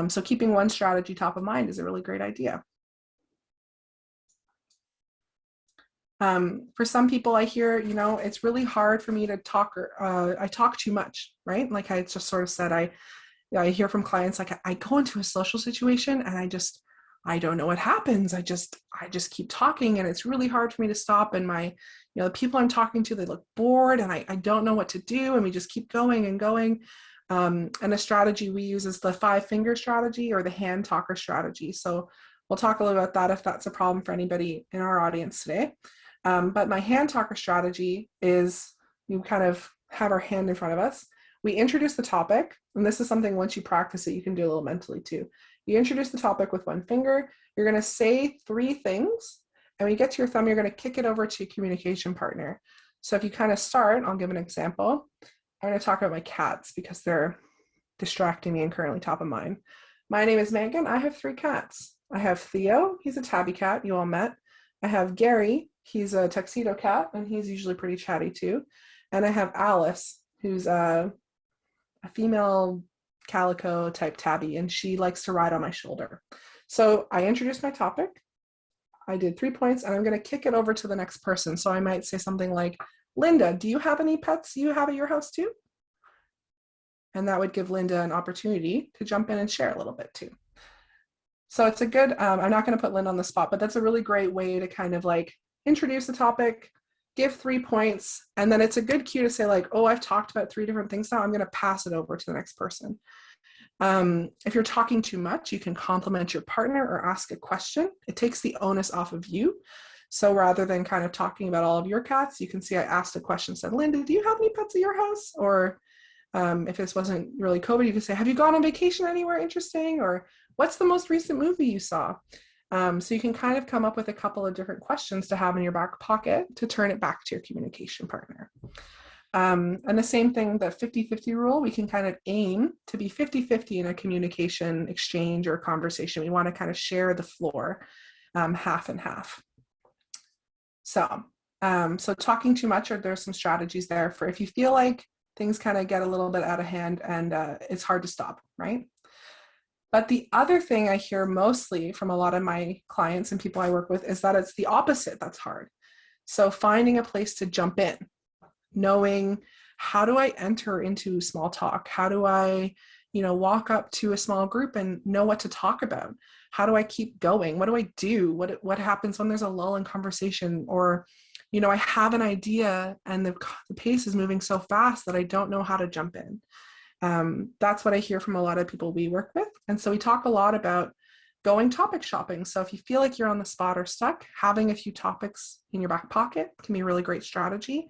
So keeping one strategy top of mind is a really great idea. For some people I hear, you know, it's really hard for me to talk, or I talk too much, right? Like I just sort of said, I hear from clients, like I go into a social situation and I don't know what happens. I just keep talking and it's really hard for me to stop. And my, you know, the people I'm talking to, they look bored and I don't know what to do. And we just keep going and going. And a strategy we use is the 5-finger strategy or the hand talker strategy. So we'll talk a little about that if that's a problem for anybody in our audience today. But my hand talker strategy is you kind of have our hand in front of us. We introduce the topic, and this is something once you practice it, you can do a little mentally too. You introduce the topic with one finger. You're going to say 3 things, and when you get to your thumb, you're going to kick it over to your communication partner. So if you kind of start, I'll give an example. I'm going to talk about my cats because they're distracting me and currently top of mind. My name is Meagan. I have 3 cats. I have Theo. He's a tabby cat. You all met. I have Gary. He's a tuxedo cat, and he's usually pretty chatty too. And I have Alice, who's a female calico type tabby, and she likes to ride on my shoulder. So I introduced my topic. I did 3 points, and I'm going to kick it over to the next person. So I might say something like, Linda, do you have any pets you have at your house too? And that would give Linda an opportunity to jump in and share a little bit too. So it's a good, I'm not going to put Linda on the spot, but that's a really great way to kind of like introduce the topic, give 3 points, and then it's a good cue to say like, oh, I've talked about 3 different things now, I'm going to pass it over to the next person. If you're talking too much, you can compliment your partner or ask a question. It takes the onus off of you. So rather than kind of talking about all of your cats, you can see I asked a question, said, Linda, do you have any pets at your house? Or if this wasn't really COVID, you could say, have you gone on vacation anywhere interesting? Or what's the most recent movie you saw? So you can kind of come up with a couple of different questions to have in your back pocket to turn it back to your communication partner. And the same thing, the 50-50 rule, we can kind of aim to be 50-50 in a communication exchange or conversation. We want to kind of share the floor, half and half. So talking too much, or there's some strategies there for if you feel like things kind of get a little bit out of hand and it's hard to stop, right? But the other thing I hear mostly from a lot of my clients and people I work with is that it's the opposite that's hard. So finding a place to jump in, knowing how do I enter into small talk? How do I, walk up to a small group and know what to talk about? How do I keep going? What do I do? What happens when there's a lull in conversation? Or, I have an idea and the pace is moving so fast that I don't know how to jump in. That's what I hear from a lot of people we work with. And so we talk a lot about going topic shopping. So if you feel like you're on the spot or stuck, having a few topics in your back pocket can be a really great strategy.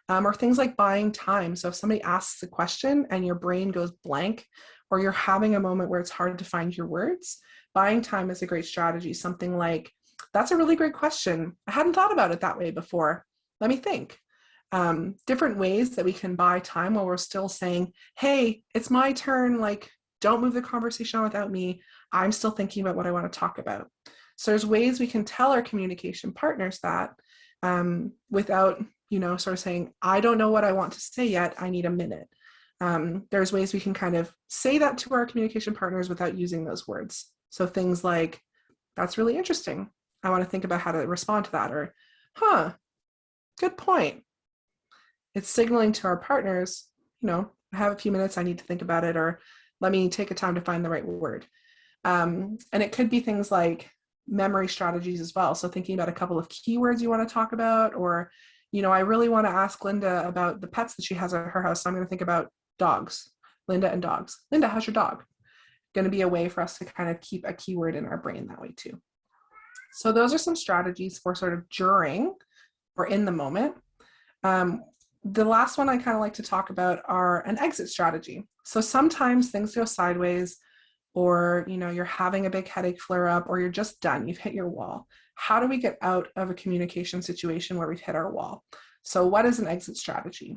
Or things like buying time. So if somebody asks a question and your brain goes blank, or you're having a moment where it's hard to find your words, buying time is a great strategy. Something like, that's a really great question. I hadn't thought about it that way before. Let me think. Different ways that we can buy time while we're still saying, hey, it's my turn. Like, don't move the conversation on without me. I'm still thinking about what I want to talk about. So there's ways we can tell our communication partners that without, sort of saying, I don't know what I want to say yet. I need a minute. There's ways we can kind of say that to our communication partners without using those words. So things like, that's really interesting. I want to think about how to respond to that. Or, good point. It's signaling to our partners, I have a few minutes, I need to think about it, or let me take a time to find the right word. And it could be things like memory strategies as well. So thinking about a couple of keywords you want to talk about, or, I really want to ask Linda about the pets that she has at her house. So I'm going to think about dogs, Linda and dogs. Linda, how's your dog? Going to be a way for us to kind of keep a keyword in our brain that way too. So those are some strategies for sort of during or in the moment. The last one I kind of like to talk about are an exit strategy. So sometimes things go sideways, or you're having a big headache flare up, or you're just done, you've hit your wall. How do we get out of a communication situation where we've hit our wall? So what is an exit strategy?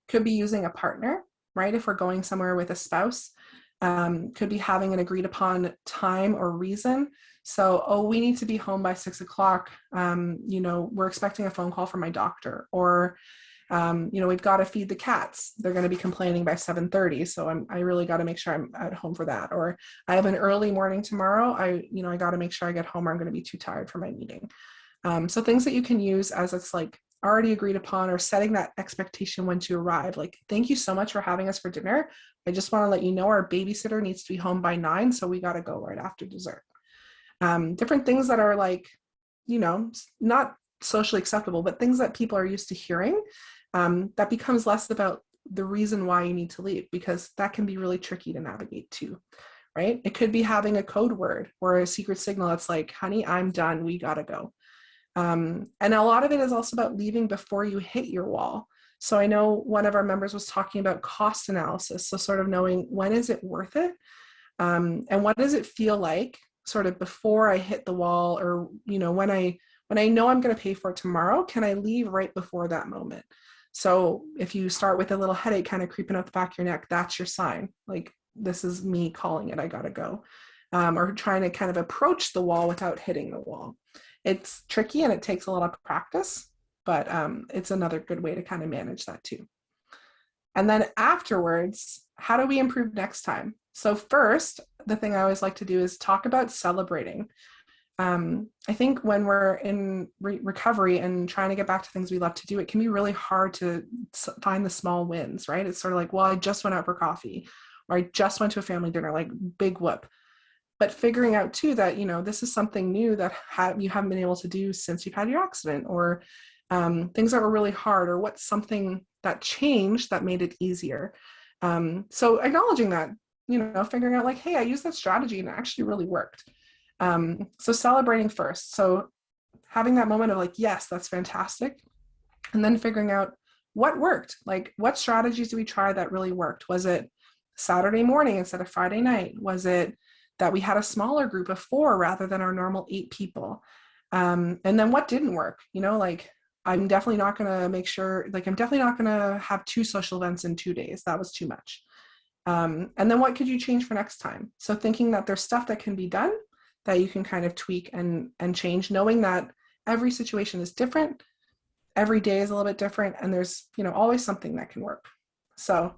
Could be using a partner, right? If we're going somewhere with a spouse, could be having an agreed upon time or reason. So, we need to be home by 6 o'clock. We're expecting a phone call from my doctor, or, we've got to feed the cats. They're going to be complaining by 7:30. So I really got to make sure I'm at home for that. Or I have an early morning tomorrow. I got to make sure I get home, or I'm going to be too tired for my meeting. So things that you can use as it's like already agreed upon, or setting that expectation when to arrive. Like, thank you so much for having us for dinner. I just want to let you know our babysitter needs to be home by 9. So we got to go right after dessert. Different things that are like, not socially acceptable, but things that people are used to hearing, that becomes less about the reason why you need to leave, because that can be really tricky to navigate too, right? It could be having a code word or a secret signal. It's like, honey, I'm done. We got to go. And a lot of it is also about leaving before you hit your wall. So I know one of our members was talking about cost analysis. So sort of knowing, when is it worth it? And what does it feel like sort of before I hit the wall, or, when I know I'm going to pay for it tomorrow, can I leave right before that moment? So if you start with a little headache kind of creeping up the back of your neck, that's your sign. Like, this is me calling it, I got to go. Or trying to kind of approach the wall without hitting the wall. It's tricky and it takes a lot of practice, but it's another good way to kind of manage that too. And then afterwards, how do we improve next time? So first, the thing I always like to do is talk about celebrating. I think when we're in recovery and trying to get back to things we love to do, it can be really hard to find the small wins, right? It's sort of like, well, I just went out for coffee, or I just went to a family dinner, like big whoop. But figuring out too that, this is something new that you haven't been able to do since you've had your accident, or things that were really hard, or what's something that changed that made it easier. So acknowledging that, figuring out like, hey, I used that strategy and it actually really worked. So celebrating first. So having that moment of like, yes, that's fantastic. And then figuring out what worked, like what strategies do we try that really worked? Was it Saturday morning instead of Friday night? Was it that we had a smaller group of 4 rather than our normal 8 people? And then what didn't work? Like, I'm definitely not going to make sure, like, I'm definitely not going to have 2 social events in 2 days. That was too much. And then what could you change for next time? So thinking that there's stuff that can be done that you can kind of tweak and change, knowing that every situation is different. Every day is a little bit different, and there's, always something that can work. So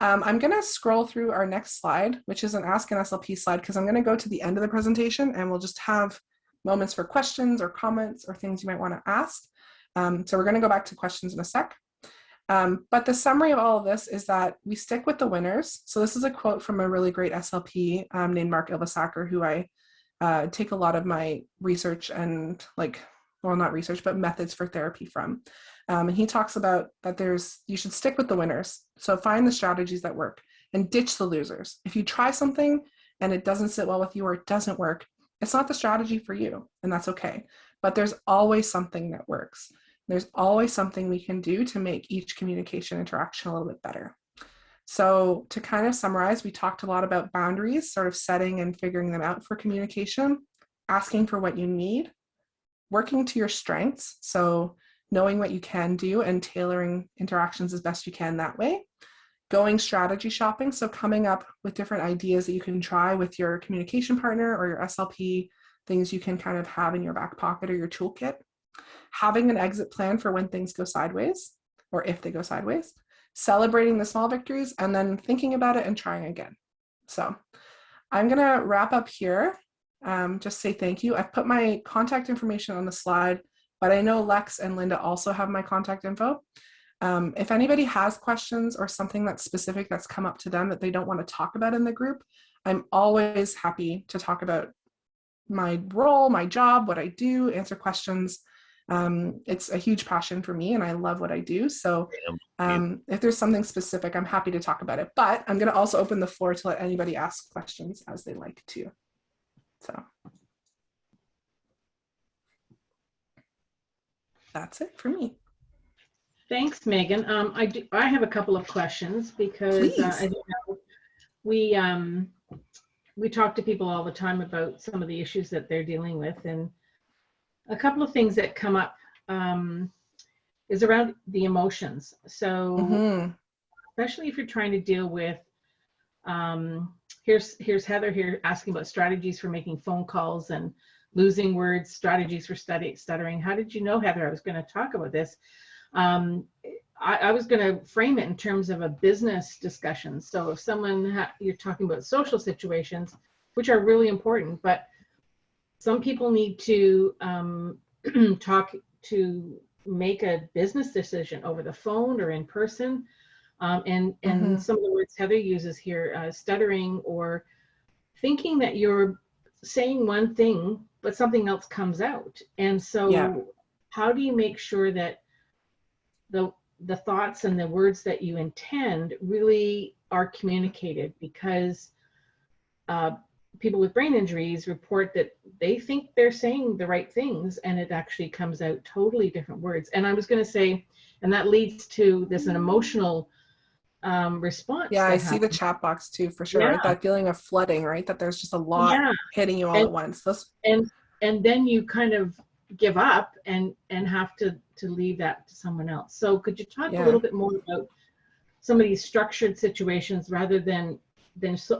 I'm going to scroll through our next slide, which is an Ask an SLP slide, because I'm going to go to the end of the presentation and we'll just have moments for questions or comments or things you might want to ask. So we're going to go back to questions in a sec. But the summary of all of this is that we stick with the winners. So this is a quote from a really great SLP named Mark Ilvasacker, who I take a lot of my research and not research, but methods for therapy from. And he talks about that you should stick with the winners. So find the strategies that work and ditch the losers. If you try something and it doesn't sit well with you, or it doesn't work, it's not the strategy for you, and that's okay. But there's always something that works. There's always something we can do to make each communication interaction a little bit better. So to kind of summarize, we talked a lot about boundaries, sort of setting and figuring them out for communication, asking for what you need, working to your strengths. So knowing what you can do and tailoring interactions as best you can that way. Going strategy shopping. So coming up with different ideas that you can try with your communication partner or your SLP, things you can kind of have in your back pocket or your toolkit. Having an exit plan for when things go sideways or if they go sideways. Celebrating the small victories and then thinking about it and trying again. So I'm going to wrap up here. Just say thank you. I've put my contact information on the slide, but I know Lex and Linda also have my contact info. If anybody has questions or something that's specific that's come up to them that they don't want to talk about in the group, I'm always happy to talk about my role, my job, what I do, answer questions. It's a huge passion for me and I love what I do. So if there's something specific, I'm happy to talk about it, but I'm going to also open the floor to let anybody ask questions as they like to. So that's it for me. Thanks, Megan. I have a couple of questions because as you know, we talk to people all the time about some of the issues that they're dealing with, and a couple of things that come up is around the emotions. So especially if you're trying to deal with, here's Heather here asking about strategies for making phone calls and losing words, strategies for stuttering. How did you know, Heather, I was going to talk about this? I was going to frame it in terms of a business discussion. So if someone, you're talking about social situations, which are really important, but some people need to talk to make a business decision over the phone or in person. And some of the words Heather uses here, stuttering or thinking that you're saying one thing, but something else comes out. And so how do you make sure that the thoughts and the words that you intend really are communicated? Because people with brain injuries report that they think they're saying the right things and it actually comes out totally different words. And I was going to say, and that leads to this an emotional response. Yeah, I see the chat box too, for sure. Right? That feeling of flooding, right? That there's just a lot hitting you all at once. And then you kind of give up and have to leave that to someone else. So could you talk a little bit more about some of these structured situations rather than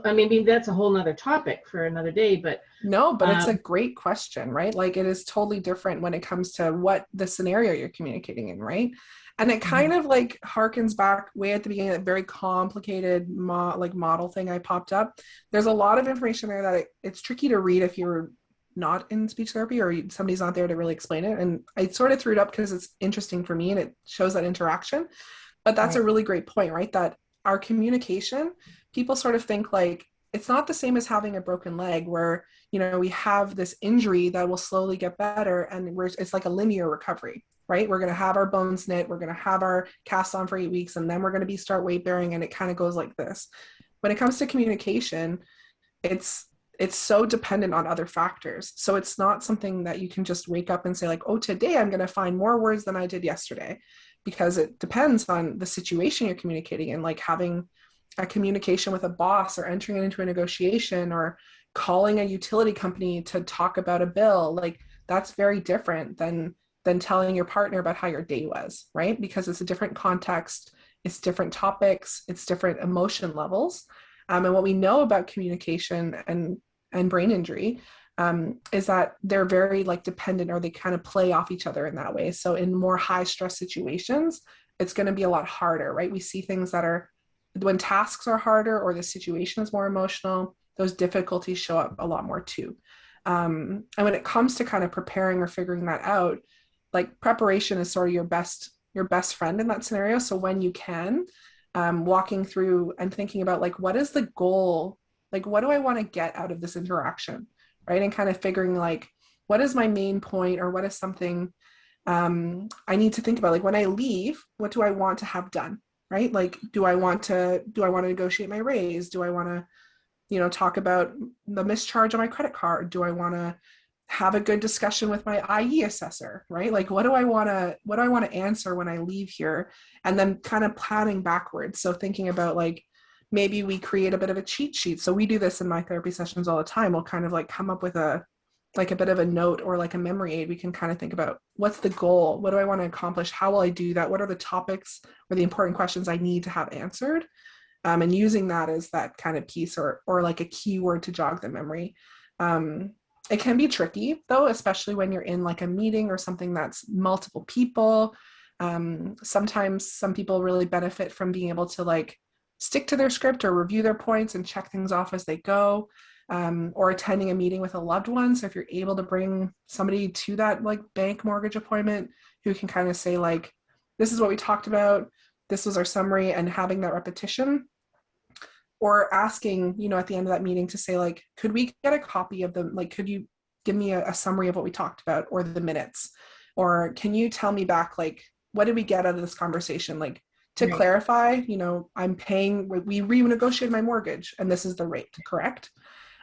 I mean that's a whole nother topic for another day, but no, but it's a great question, right? Like it is totally different when it comes to what the scenario you're communicating in, right? And it kind of like harkens back way at the beginning, that very complicated model thing I popped up. There's a lot of information there that it's tricky to read if you're not in speech therapy or somebody's not there to really explain it. And I sort of threw it up because it's interesting for me and it shows that interaction. But that's a really great point, right? That our communication, people sort of think like it's not the same as having a broken leg where, you know, we have this injury that will slowly get better and it's like a linear recovery, right? We're going to have our bones knit, we're going to have our cast on for 8 weeks, and then we're going to start weight bearing, and it kind of goes like this. When it comes to communication, it's so dependent on other factors. So it's not something that you can just wake up and say like, oh, today I'm going to find more words than I did yesterday, because it depends on the situation you're communicating in, like having a communication with a boss or entering into a negotiation or calling a utility company to talk about a bill. Like that's very different than telling your partner about how your day was, right? Because it's a different context, it's different topics, it's different emotion levels. And what we know about communication and brain injury is that they're very like dependent, or they kind of play off each other in that way. So in more high stress situations, it's going to be a lot harder, right? We see things that are, when tasks are harder or the situation is more emotional, those difficulties show up a lot more too. And when it comes to kind of preparing or figuring that out, like preparation is sort of your best friend in that scenario. So when you can, walking through and thinking about like, what is the goal? Like, what do I want to get out of this interaction, right? And kind of figuring like, what is my main point, or what is something I need to think about? Like when I leave, what do I want to have done, right? Like, do I want to negotiate my raise? Do I want to, talk about the mischarge on my credit card? Do I want to have a good discussion with my IE assessor, right? Like, what do I want to answer when I leave here? And then kind of planning backwards. So thinking about like, maybe we create a bit of a cheat sheet. So we do this in my therapy sessions all the time. We'll kind of like come up with a bit of a note or like a memory aid. We can kind of think about what's the goal? What do I want to accomplish? How will I do that? What are the topics or the important questions I need to have answered? And using that as that kind of piece or like a keyword to jog the memory. It can be tricky though, especially when you're in like a meeting or something that's multiple people. Sometimes some people really benefit from being able to like stick to their script or review their points and check things off as they go, or attending a meeting with a loved one. So if you're able to bring somebody to that like bank mortgage appointment who can kind of say like, this is what we talked about, this was our summary, and having that repetition, or asking, you know, at the end of that meeting to say like, could we get a copy of them? Like, could you give me a summary of what we talked about or the minutes? Or can you tell me back, like, what did we get out of this conversation? Like, to Right. clarify, you know, we renegotiated my mortgage and this is the rate, correct?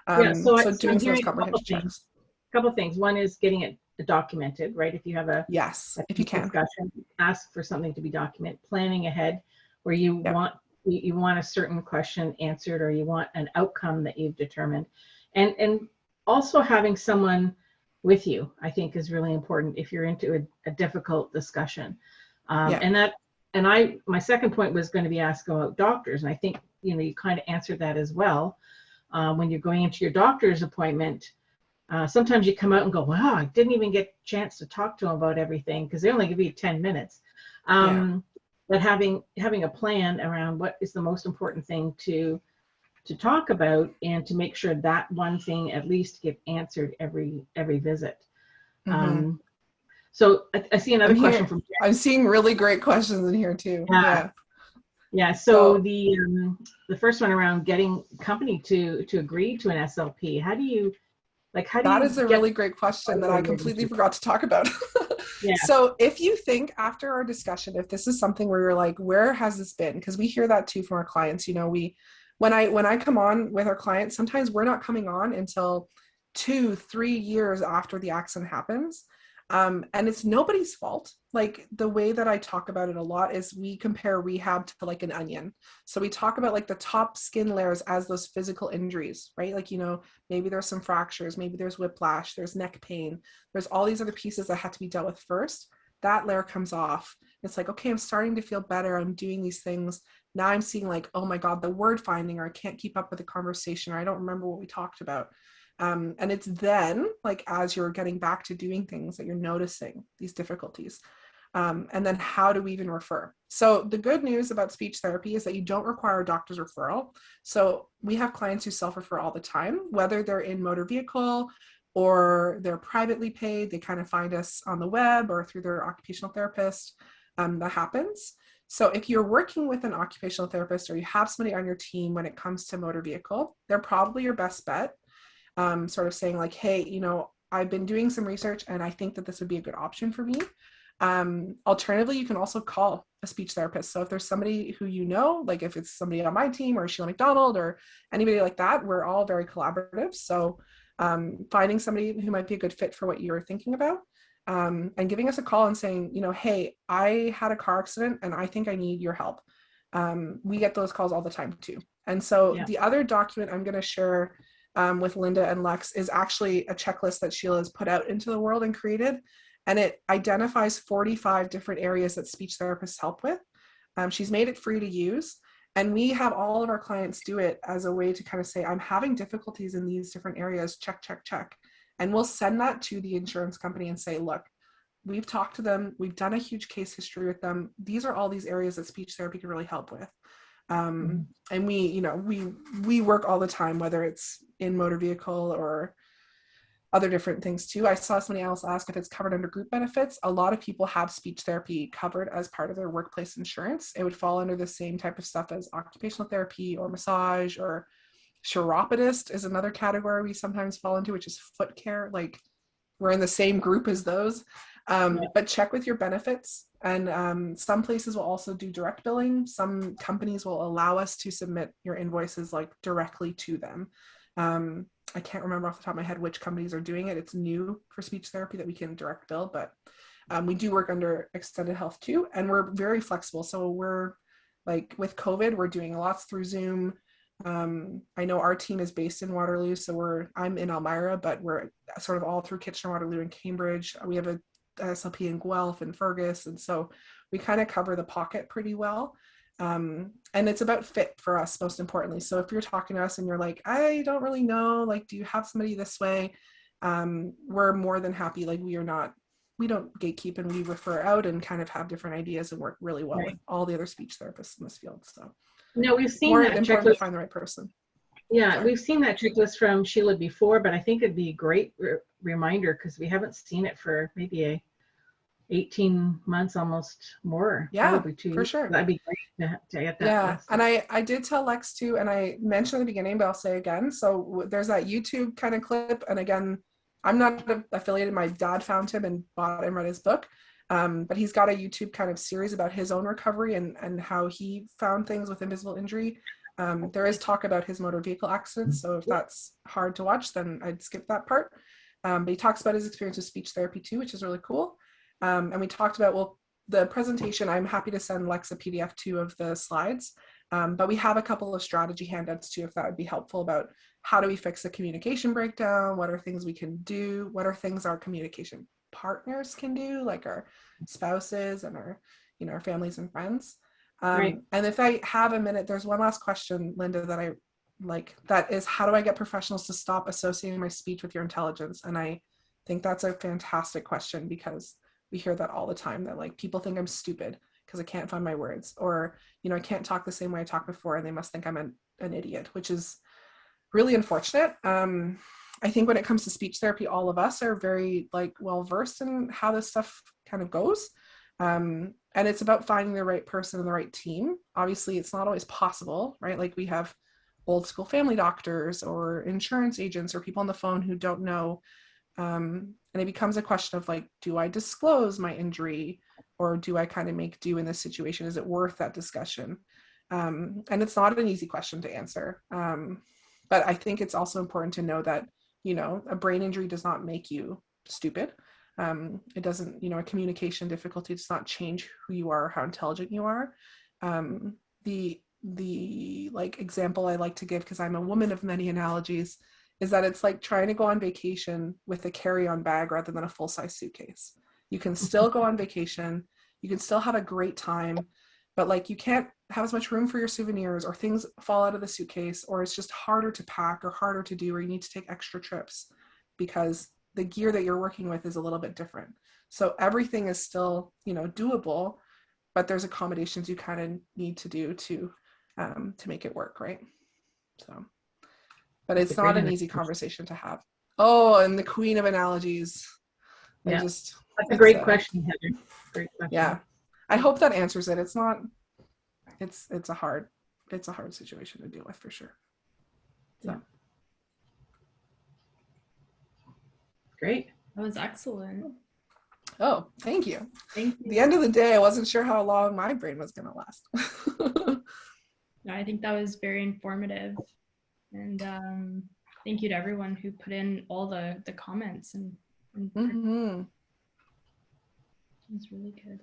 Yeah, so Doing I'm hearing those a couple comprehensive things. checks. Couple things. One is getting it documented, right? If you have a Yes, if you can. discussion, ask for something to be documented. Planning ahead, where you Yep. want a certain question answered, or you want an outcome that you've determined, and also having someone with you, I think, is really important if you're into a difficult discussion. Yeah. My second point was going to be asking about doctors, and I think, you know, you kind of answered that as well. When you're going into your doctor's appointment, sometimes you come out and go, wow, I didn't even get a chance to talk to them about everything, because they only give you 10 minutes. But having a plan around what is the most important thing to talk about, and to make sure that one thing at least get answered every visit. Mm-hmm. So I see another question from Jen. I'm seeing really great questions in here too. Yeah. So the first one around getting company to agree to an SLP. How do you That is a really great question that I completely forgot to talk about. Yeah. So if you think after our discussion, if this is something where you're like, where has this been? Because we hear that too from our clients. You know, when I come on with our clients, sometimes we're not coming on until 2-3 years after the accident happens. And it's nobody's fault. Like, the way that I talk about it a lot is we compare rehab to like an onion. So we talk about like the top skin layers as those physical injuries, right? Like, you know, maybe there's some fractures, maybe there's whiplash, there's neck pain, there's all these other pieces that have to be dealt with first. That layer comes off. It's like, okay, I'm starting to feel better. I'm doing these things. Now I'm seeing like, oh my God, the word finding, or I can't keep up with the conversation, or I don't remember what we talked about. And it's then, like, as you're getting back to doing things, that you're noticing these difficulties. And then how do we even refer? So the good news about speech therapy is that you don't require a doctor's referral. So we have clients who self-refer all the time, whether they're in motor vehicle or they're privately paid. They kind of find us on the web or through their occupational therapist. That happens. So if you're working with an occupational therapist, or you have somebody on your team when it comes to motor vehicle, they're probably your best bet. Sort of saying like, hey, you know, I've been doing some research and I think that this would be a good option for me. Alternatively, you can also call a speech therapist. So if there's somebody who, you know, like if it's somebody on my team or Sheila McDonald or anybody like that, we're all very collaborative. So finding somebody who might be a good fit for what you're thinking about, and giving us a call and saying, you know, hey, I had a car accident and I think I need your help. We get those calls all the time too. And so the other document I'm going to share with Linda and Lex is actually a checklist that Sheila has put out into the world and created. And it identifies 45 different areas that speech therapists help with. She's made it free to use. And we have all of our clients do it as a way to kind of say, I'm having difficulties in these different areas, check, check, check. And we'll send that to the insurance company and say, look, we've talked to them. We've done a huge case history with them. These are all these areas that speech therapy can really help with. And we, you know, we work all the time, whether it's in motor vehicle or other different things too. I saw somebody else ask if it's covered under group benefits. A lot of people have speech therapy covered as part of their workplace insurance. It would fall under the same type of stuff as occupational therapy or massage, or chiropodist is another category we sometimes fall into, which is foot care. Like, we're in the same group as those. But check with your benefits. And some places will also do direct billing. Some companies will allow us to submit your invoices like directly to them. I can't remember off the top of my head which companies are doing it. It's new for speech therapy that we can direct bill, but we do work under extended health too. And we're very flexible. So we're like with COVID, we're doing lots through Zoom. I know our team is based in Waterloo, so I'm in Elmira, but we're sort of all through Kitchener-Waterloo and Cambridge. We have a SLP in Guelph and Fergus, and so we kind of cover the pocket pretty well. And it's about fit for us, most importantly. So if you're talking to us and you're like, I don't really know, like, do you have somebody this way? We're more than happy. Like, we don't gatekeep, and we refer out and kind of have different ideas and work really well with all the other speech therapists in this field. So no, we've seen more that important checklist. to find the right person. Yeah, Sorry. we've seen that checklist from Sheila before, but I think it'd be a great reminder because we haven't seen it for maybe 18 months, almost more. Yeah, probably 2 for years. sure. That'd be great to get that. Yeah, list. and I did tell Lex too, and I mentioned at the beginning, but I'll say again. So there's that YouTube kind of clip, and again, I'm not affiliated. My dad found him and bought and read his book, but he's got a YouTube kind of series about his own recovery and how he found things with invisible injury. There is talk about his motor vehicle accidents, so if that's hard to watch, then I'd skip that part. But he talks about his experience with speech therapy too, which is really cool. And we talked about, well, the presentation, I'm happy to send Lex a PDF too of the slides, but we have a couple of strategy handouts too, if that would be helpful, about how do we fix the communication breakdown, what are things we can do, what are things our communication partners can do, like our spouses and our, our families and friends. Right. And if I have a minute, there's one last question, Linda, that I like, that is, how do I get professionals to stop associating my speech with your intelligence? And I think that's a fantastic question, because we hear that all the time, that like people think I'm stupid because I can't find my words, or, I can't talk the same way I talked before and they must think I'm an idiot, which is really unfortunate. I think when it comes to speech therapy, all of us are very well versed in how this stuff kind of goes. And it's about finding the right person and the right team. Obviously, it's not always possible, right? Like, we have old school family doctors or insurance agents or people on the phone who don't know. And it becomes a question of like, do I disclose my injury, or do I kind of make do in this situation? Is it worth that discussion? And it's not an easy question to answer. But I think it's also important to know that, a brain injury does not make you stupid. It doesn't, a communication difficulty does not change who you are, or how intelligent you are. The example I like to give, because I'm a woman of many analogies, is that it's like trying to go on vacation with a carry-on bag rather than a full-size suitcase. You can still go on vacation, you can still have a great time, but you can't have as much room for your souvenirs, or things fall out of the suitcase, or it's just harder to pack or harder to do, or you need to take extra trips because the gear that you're working with is a little bit different. So everything is still, doable, but there's accommodations you kind of need to do to make it work, right? So, but it's not an easy conversation to have. Oh, and the queen of analogies. Yeah, that's a great question, Heather. Great question. Yeah, I hope that answers it. It's not. It's a hard situation to deal with, for sure. So. Yeah. Great. That was excellent. Oh, thank you. Thank At you. the end of the day, I wasn't sure how long my brain was going to last. No, I think that was very informative. And thank you to everyone who put in all the comments. And Mm-hmm. it was really good.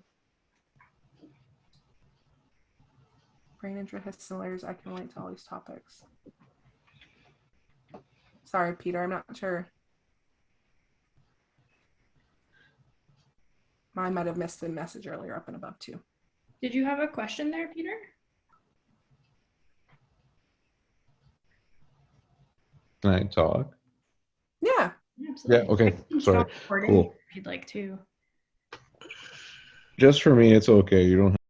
Brain injury has similarities. I can relate to all these topics. Sorry, Peter, I'm not sure. I might have missed the message earlier up and above too. Did you have a question there, Peter? Can I talk? Yeah. Yeah, okay, I can sorry. stop recording Cool. if you'd like to. Just for me, it's okay. You don't